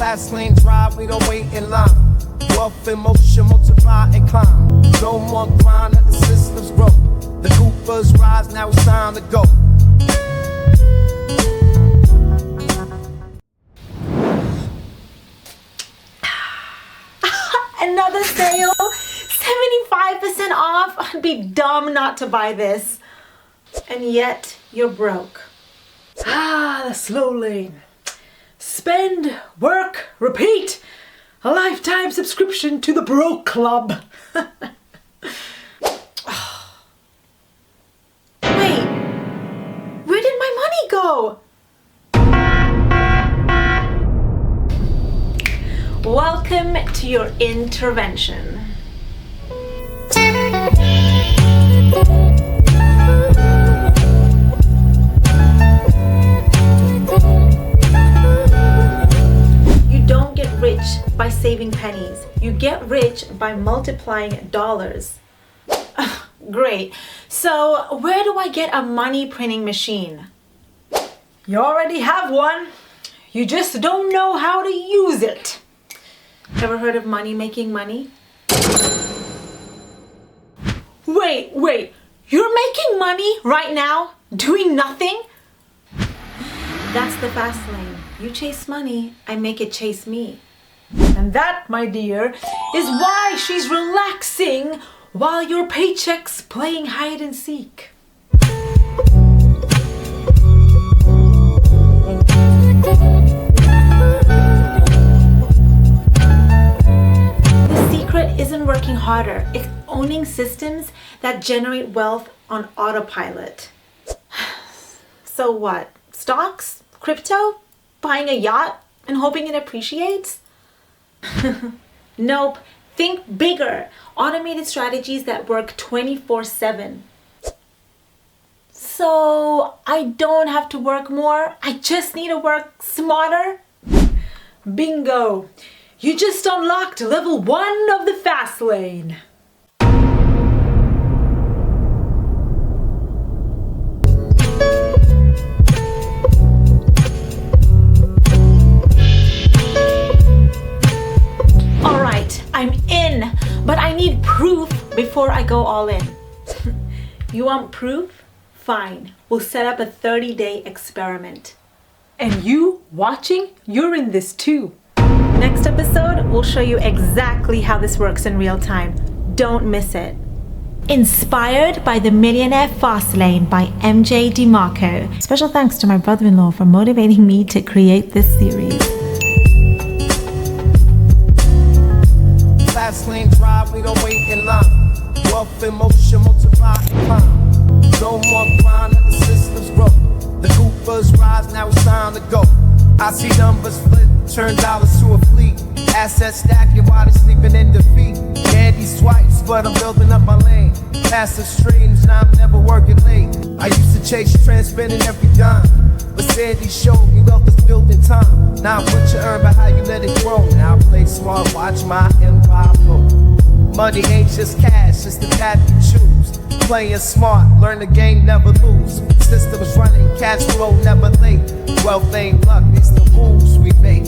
Fastlane drive, we don't wait in line. Wealth in motion, multiply and climb. No more grind, let the systems grow. The Koopers rise, now it's time to go. Another sale, 75% off. I'd be dumb not to buy this. And yet, you're broke. The slow lane. Spend, work, repeat. A lifetime subscription to the Broke Club. Wait, where did my money go? Welcome to your intervention. You don't get rich by saving pennies. You get rich by multiplying dollars. Great. So where do I get a money printing machine? You already have one. You just don't know how to use it. Ever heard of money making money? Wait. You're making money right now? Doing nothing? That's the fast lane. You chase money, I make it chase me. And that, my dear, is why she's relaxing while your paycheck's playing hide and seek. The secret isn't working harder. It's owning systems that generate wealth on autopilot. So what? Stocks? Crypto? Buying a yacht and hoping it appreciates? Nope. Think bigger. Automated strategies that work 24/7. So I don't have to work more. I just need to work smarter. Bingo! You just unlocked level 1 of the fast lane. I'm in, but I need proof before I go all in. You want proof? Fine. We'll set up a 30-day experiment. And you watching, you're in this too. Next episode, we'll show you exactly how this works in real time. Don't miss it. Inspired by the Millionaire Fastlane by MJ DeMarco. Special thanks to my brother-in-law for motivating me to create this series. Fastlane drive, we don't wait in line. Wealth in motion, multiply and climb. No more grind, let the systems grow. The Koopers rise, now it's time to go. I see numbers flip, turn dollars to a fleet. Assets stacking while they're sleeping in defeat. Candy swipes, but I'm building up my lane. Passive streams, now I'm never working late. I used to chase trends, spending every dime. But Sandy showed me wealth is built in time. Now what you earn by how you let it grow. Now I play smart, watch my empire grow. Money ain't just cash, it's the path you choose. Playing smart, learn the game, never lose. Systems running, cash flow never late. Wealth ain't luck, it's the moves we make.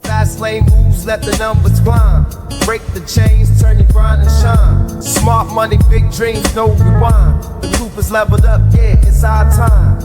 Fast lane moves, let the numbers climb. Break the chains, turn your grind and shine. Smart money, big dreams, no rewind. The Koopers leveled up, yeah, it's our time.